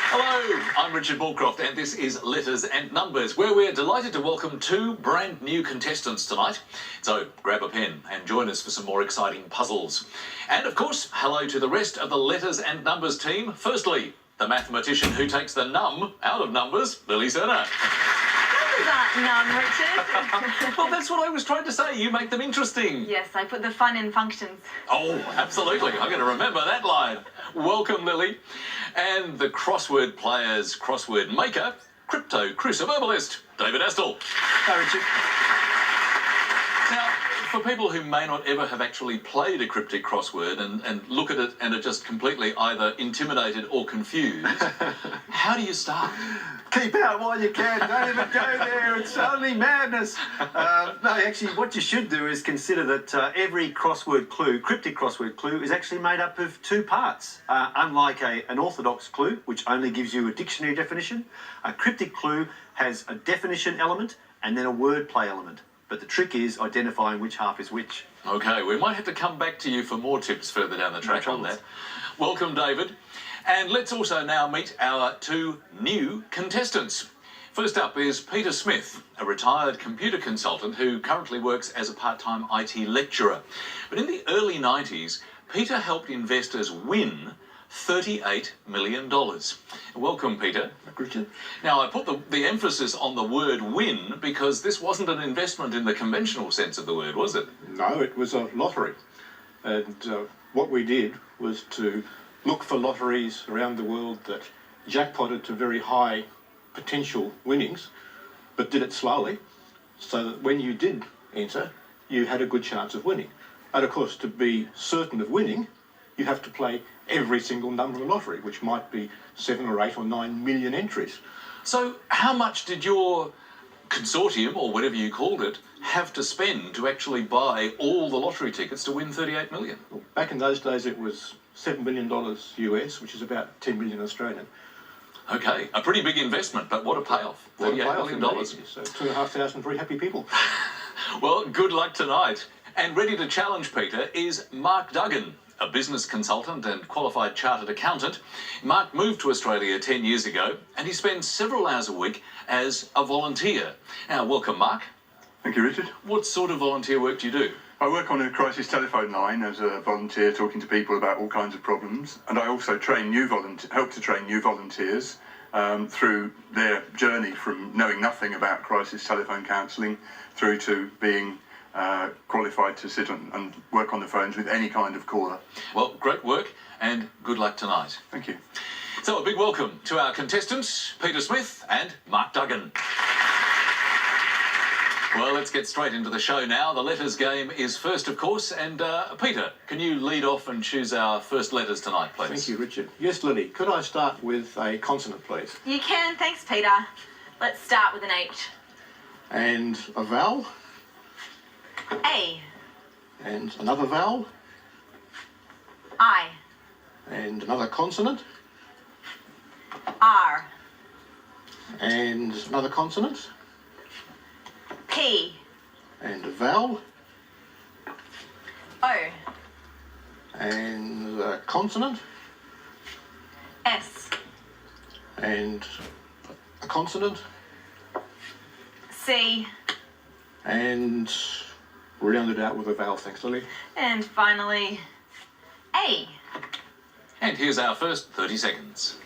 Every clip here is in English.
Hello, I'm Richard Morecroft and this is Letters and Numbers, where we're delighted to welcome two brand new contestants tonight. So grab a pen and join us for some more exciting puzzles. And of course, hello to the rest of the Letters and Numbers team. Firstly, the mathematician who takes the num out of numbers, Lily Serna. Numbers aren't num, Richard. Well, that's what I was trying to say. You make them interesting. Yes, I put the fun in functions. Oh, absolutely. I'm going to remember that line. Welcome, Lily. And the crossword player's crossword maker, crypto cruciverbalist, David Astle. Hi, Richard. Now, for people who may not ever have actually played a cryptic crossword and look at it and are just completely either intimidated or confused, how do you start? Keep out while you can. Don't even go there. It's only madness. No, actually, what you should do is consider that every crossword clue, cryptic crossword clue, is actually made up of two parts. Unlike an orthodox clue, which only gives you a dictionary definition, a cryptic clue has a definition element and then a wordplay element. But the trick is identifying which half is which. Okay, we might have to come back to you for more tips further down the track on that. Welcome, David. And let's also now meet our two new contestants. First up is Peter Smith, a retired computer consultant who currently works as a part-time IT lecturer. But in the early 90s, Peter helped investors win $38 million. Welcome, Peter. Richard. Now, I put the emphasis on the word win because this wasn't an investment in the conventional sense of the word, was it? No, it was a lottery. And what we did was to look for lotteries around the world that jackpotted to very high potential winnings, but did it slowly, so that when you did enter, you had a good chance of winning. And of course, to be certain of winning, you have to play every single number of the lottery, which might be 7 or 8 or 9 million entries. So how much did your consortium, or whatever you called it, have to spend to actually buy all the lottery tickets to win 38 million? Well, back in those days, it was $7 million US, which is about 10 million Australian. Okay, a pretty big investment, but what a payoff. $38 million. So 2,500 very happy people. Well, good luck tonight. And ready to challenge Peter is Mark Duggen, a business consultant and qualified chartered accountant. Mark moved to Australia 10 years ago and he spends several hours a week as a volunteer. Now, welcome, Mark. Thank you, Richard. What sort of volunteer work do you do? I work on a crisis telephone line as a volunteer, talking to people about all kinds of problems, and I also help to train new volunteers through their journey from knowing nothing about crisis telephone counselling through to being qualified to sit and work on the phones with any kind of caller. Well, great work and good luck tonight. Thank you. So a big welcome to our contestants, Peter Smith and Mark Duggen. Well, let's get straight into the show now. The letters game is first, of course, and Peter, can you lead off and choose our first letters tonight, please? Thank you, Richard. Yes, Lily, could I start with a consonant, please? You can, thanks, Peter. Let's start with an H. And a vowel? A. And another vowel? I. And another consonant? R. And another consonant? P. And a vowel? O. And a consonant? S. And a consonant? C. And round it out with a vowel, thanks, Lily. And finally, A. And here's our first 30 seconds.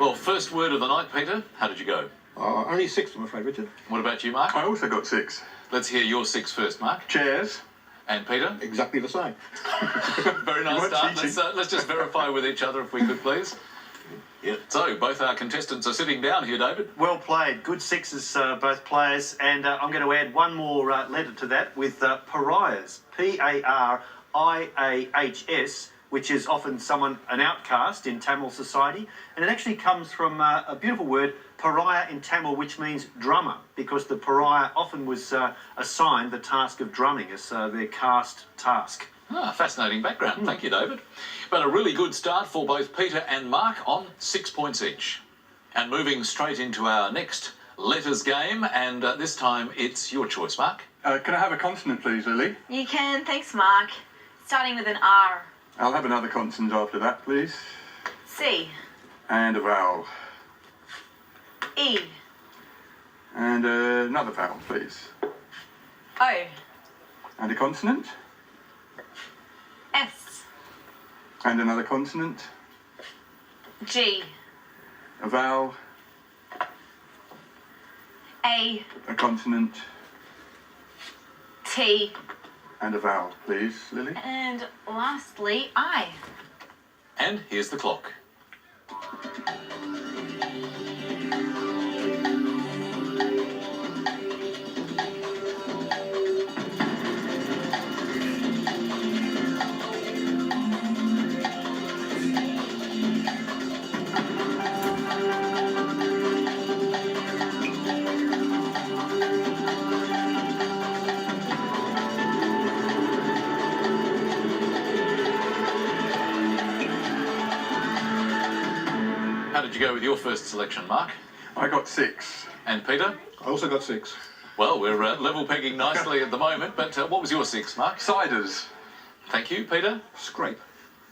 Well, first word of the night, Peter. How did you go? Only 6, I'm afraid, Richard. What about you, Mark? I also got 6. Let's hear your 6 first, Mark. Chairs. And Peter? Exactly the same. Very nice weren't start. cheating. Let's just verify with each other if we could, please. Yep. So, both our contestants are sitting down here, David. Well played. Good sixes, both players. And I'm going to add one more letter to that with pariahs. P-A-R-I-A-H-S, which is often an outcast in Tamil society. And it actually comes from a beautiful word, pariah in Tamil, which means drummer, because the pariah often was assigned the task of drumming as their caste task. Ah, fascinating background. Thank you, David. But a really good start for both Peter and Mark on 6 points each. And moving straight into our next letters game, and this time it's your choice, Mark. Can I have a consonant, please, Lily? You can. Thanks, Mark. Starting with an R. I'll have another consonant after that, please. C. And a vowel. E. And another vowel, please. O. And a consonant. S. And another consonant. G. A vowel. A. A consonant. T. And a vowel, please, Lily. And lastly, I. And here's the clock. How did you go with your first selection, Mark? I got 6. And Peter? I also got 6. Well, we're level pegging nicely at the moment, but what was your 6, Mark? Ciders. Thank you, Peter. Scrape.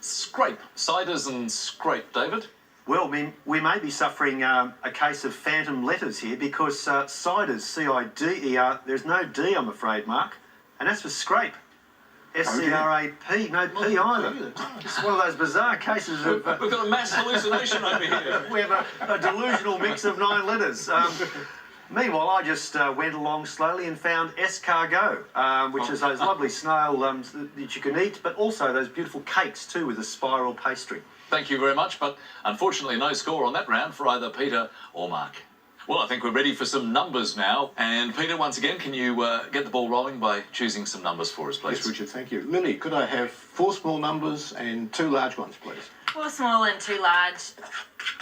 Scrape. Ciders and scrape, David. Well, we may be suffering a case of phantom letters here because ciders, C-I-D-E-R, there's no D, I'm afraid, Mark. And that's for scrape. S-C-R-A-P, no P either. It's one of those bizarre cases of... We've got a mass hallucination over here. we have a delusional mix of 9 letters. Meanwhile, I just went along slowly and found escargot, which is those lovely snail that you can eat, but also those beautiful cakes too with a spiral pastry. Thank you very much, but unfortunately no score on that round for either Peter or Mark. Well, I think we're ready for some numbers now. And Peter, once again, can you get the ball rolling by choosing some numbers for us, please? Yes, Richard, thank you. Lily, could I have 4 small numbers and 2 large ones, please? 4 small and 2 large.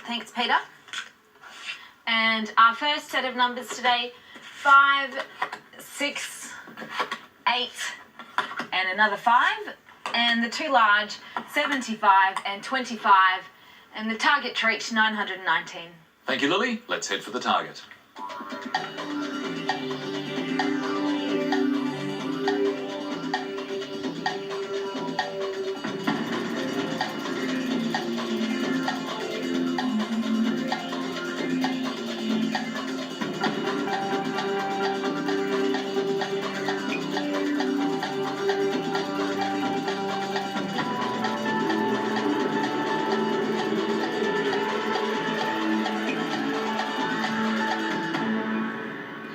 Thanks, Peter. And our first set of numbers today, 5, 6, 8, and another 5. And the 2 large, 75 and 25. And the target to reach 919. Thank you, Lily. Let's head for the target.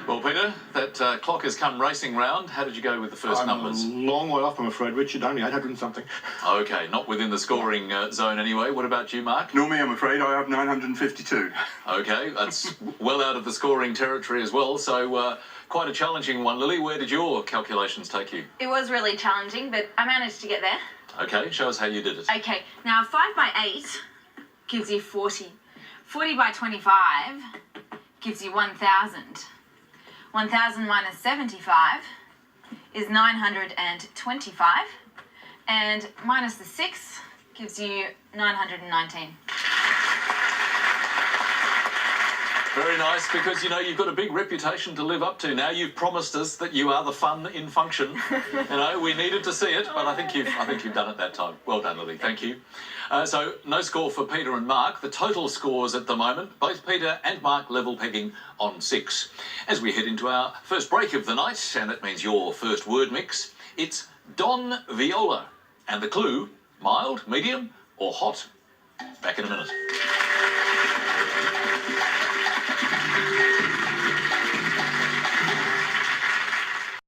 Well, Peter, that clock has come racing round. How did you go with the first numbers? I'm a long way off, I'm afraid, Richard. Only 800 and something. Okay, not within the scoring zone anyway. What about you, Mark? Nor me, I'm afraid. I have 952. Okay, that's well out of the scoring territory as well, so quite a challenging one. Lily, where did your calculations take you? It was really challenging, but I managed to get there. Okay, show us how you did it. Okay, now 5 by 8 gives you 40. 40 by 25 gives you 1,000. 1,000 minus 75 is 925. And minus the 6 gives you 919. Very nice, because, you know, you've got a big reputation to live up to now. You've promised us that you are the fun in function. You know, we needed to see it, but I think you've done it that time. Well done, Lily. Thank you. So no score for Peter and Mark. The total scores at the moment, both Peter and Mark level pegging on 6. As we head into our first break of the night, and that means your first word mix, it's Don Viola. And the clue, mild, medium or hot? Back in a minute.